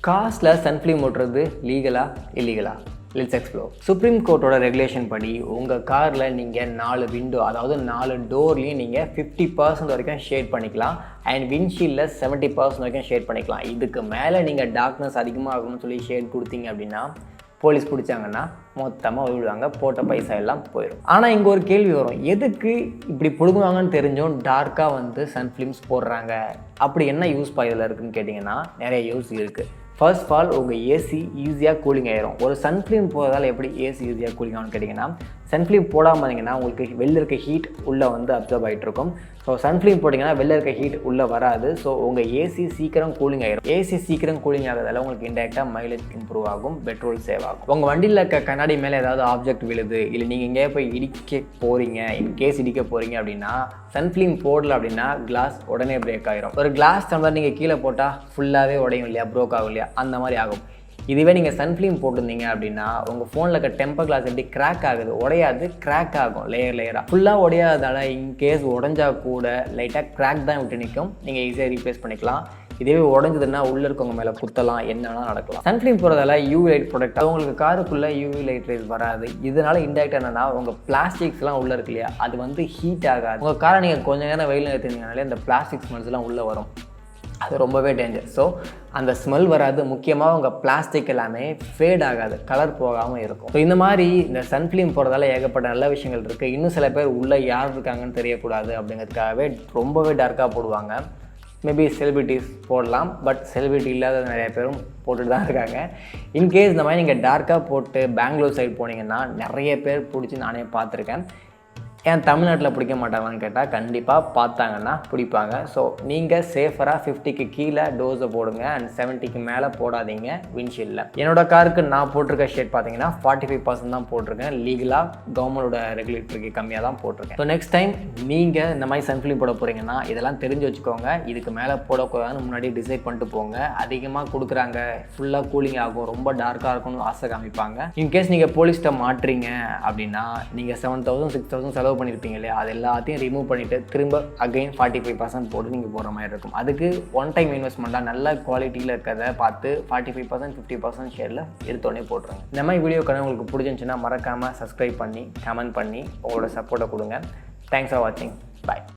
காஸ்ட்ல sun film ஓட்டுறது லீகலா இல்லீகலா? Let's explore. சுப்ரீம் கோர்ட்டோட ரெகுலேஷன் படி உங்கள் காரில் நீங்கள் 4 விண்டோ, அதாவது 4 டோர்லேயும் நீங்கள் 50% வரைக்கும் ஷேட் பண்ணிக்கலாம். அண்ட் விண்ட்ஷீல்டில் 70% வரைக்கும் ஷேட் பண்ணிக்கலாம். இதுக்கு மேலே நீங்கள் டார்க்னஸ் அதிகமாகணும்னு சொல்லி ஷேட் கொடுத்தீங்க அப்படின்னா போலீஸ் பிடிச்சாங்கன்னா மொத்தமாக விடுவாங்க, போட்ட பைசா எல்லாம் போயிடும். ஆனால் இங்கே ஒரு கேள்வி வரும், எதுக்கு இப்படி பிடுங்குவாங்கன்னு தெரிஞ்சும் டார்க்காக வந்து சன்ஃப்ளிம்ஸ் போடுறாங்க? அப்படி என்ன யூஸ் இதில் இருக்குதுன்னு கேட்டிங்கன்னா நிறைய யூஸ் இருக்குது. ஃபர்ஸ்ட் ஆஃப் ஆல், உங்கள் ஏசி ஈஸியாக கூலிங் ஆயிரும். ஒரு சன்ஃப்ளேம் போகிறதால எப்படி ஏசி ஈஸியாக கூலிங் ஆகும்னு கேட்டிங்கன்னா, சன்ஃப்ளேம் போடாமல் இருந்தீங்கன்னா உங்களுக்கு வெளில இருக்க ஹீட் உள்ளே வந்து அப்சர்வ் ஆகிட்டு இருக்கும். ஸோ சன்ஃப்ளேம் போட்டிங்கன்னா வெளில இருக்க ஹீட் உள்ளே வராது. ஸோ உங்கள் ஏசி சீக்கிரம் கூலிங் ஆயிரும். ஏசி சீக்கிரம் கூலிங் ஆகிறதால உங்களுக்கு இன்டெரக்டாக மைலேஜ் இம்ப்ரூவ் ஆகும், பெட்ரோல் சேவ் ஆகும். உங்கள் வண்டியில் இருக்க கண்ணாடி மேலே ஏதாவது ஆப்ஜெக்ட் விழுது, இல்லை நீங்கள் எங்கேயா போய் இடிக்க போகிறீங்க, இன்கேஸ் இடிக்க போகிறீங்க அப்படின்னா சன்ஃப்ளேம் போடல அப்படின்னா கிளாஸ் உடனே பிரேக் ஆகிரும். ஒரு கிளாஸ் டம்ளர் நீங்கள் கீழே போட்டால் ஃபுல்லாகவே உடையும் இல்லையா, ப்ரோக் ஆகும் இல்லையா, அந்த மாதிரி ஆகும். இதுவே நீங்கள் சன்ஃப்ளேம் போட்டிருந்தீங்க அப்படின்னா உங்கள் ஃபோனில் இருக்க டெம்பர் கிளாஸ் எப்படி கிராக் ஆகுது, உடையாது, கிராக் ஆகும் லேயராக. ஃபுல்லாக உடையாததால் இன்கேஸ் உடஞ்சா கூட லைட்டாக கிராக் தான் விட்டு நிற்கும், நீங்கள் ஈஸியாக ரீப்ளேஸ் பண்ணிக்கலாம். இதுவே உடஞ்சதுன்னா உள்ளே இருக்கவங்க மேலே குத்தலாம், என்னன்னா நடக்கலாம். சன்ஃப்ளேம் போகிறதால யூவி லைட் ப்ரொடக்ட், உங்களுக்கு காருக்குள்ளே யூவி லைட் ரேஸ் வராது. இதனால் இன்டெரக்ட் என்னன்னா உங்கள் பிளாஸ்டிக்ஸ்லாம் உள்ளே இருக்கு இல்லையா, அது வந்து ஹீட் ஆகாது. உங்கள் காரை நீங்கள் கொஞ்சம் நேரம் வெயில் நிறுத்தினீங்கனாலே இந்த பிளாஸ்டிக் ஸ்மெல்ஸ்லாம் உள்ளே வரும், அது ரொம்பவே டேஞ்சர். ஸோ அந்த ஸ்மெல் வராது. முக்கியமாக உங்கள் பிளாஸ்டிக் எல்லாமே ஃபேட் ஆகாது, கலர் போகாமல் இருக்கும். ஸோ இந்த மாதிரி இந்த சன்ஃப்ளேம் போகிறதால ஏகப்பட்ட நல்ல விஷயங்கள் இருக்குது. இன்னும் சில பேர் உள்ளே யார் இருக்காங்கன்னு தெரியக்கூடாது அப்படிங்கிறதுக்காகவே ரொம்பவே டார்க்காக போடுவாங்க. மேபி செலிபிரிட்டிஸ் போடலாம், பட் செலிபிரிட்டி இல்லாத நிறைய பேரும் போட்டுட்டு தான் இருக்காங்க. இன்கேஸ் இந்த மாதிரி நீங்கள் டார்க்காக போட்டு பெங்களூர் சைடு போனீங்கன்னா நிறைய பேர் பிடிச்சி நானே பார்த்துருக்கேன். ஏன் தமிழ்நாட்டில் பிடிக்க மாட்டாங்கன்னு கேட்டால் கண்டிப்பாக பார்த்தாங்கன்னா பிடிப்பாங்க. ஸோ நீங்கள் சேஃபராக 50க்கு கீழே டோஸை போடுங்க அண்ட் 70க்கு மேலே போடாதீங்க விண்ட்ஷீல்டில். என்னோட காருக்கு நான் போட்டிருக்க ஷேட் பார்த்தீங்கன்னா 45% தான் போட்டிருக்கேன். லீகலாக கவர்மெண்டோட ரெகுலேட்டருக்கு கம்மியாக தான் போட்டிருக்கேன். ஸோ நெக்ஸ்ட் டைம் நீங்கள் இந்த மாதிரி சன்ஃப்ளேம் போட போகிறீங்கன்னா இதெல்லாம் தெரிஞ்சு வச்சுக்கோங்க. இதுக்கு மேலே போடக்கூடாதுன்னு முன்னாடி டிசைட் பண்ணிட்டு போங்க. அதிகமாக கொடுக்குறாங்க, ஃபுல்லாக கூலிங் ஆகும், ரொம்ப டார்க்காக இருக்கும்னு ஆசை காமிப்பாங்க. இன்கேஸ் நீங்கள் போலீஸ்கிட்ட மாட்டுறீங்க அப்படின்னா நீங்கள் 7,000 6,000 செலவு பண்ணியிருப்பீங்க இல்லையா, அது எல்லாத்தையும் ரிமூவ் பண்ணிவிட்டு திரும்ப அகைன் 45% போட்டு நீங்கள் போடுற மாதிரி இருக்கும். அதுக்கு ஒன் டைம் இன்வெஸ்ட்மெண்ட்டாக நல்ல குவாலிட்டியில் இருக்கிறத பார்த்து 45% 50% ஷேரில் எடுத்தோடனே போட்டுருங்க. இந்த மாதிரி வீடியோக்கான உங்களுக்கு பிடிச்சிருந்துச்சுன்னா மறக்காமல் சப்ஸ்கிரைப் பண்ணி கமெண்ட் பண்ணி உங்களோட சப்போர்ட்டை கொடுங்க. தேங்க்ஸ் ஃபார் வாட்சிங். பாய்.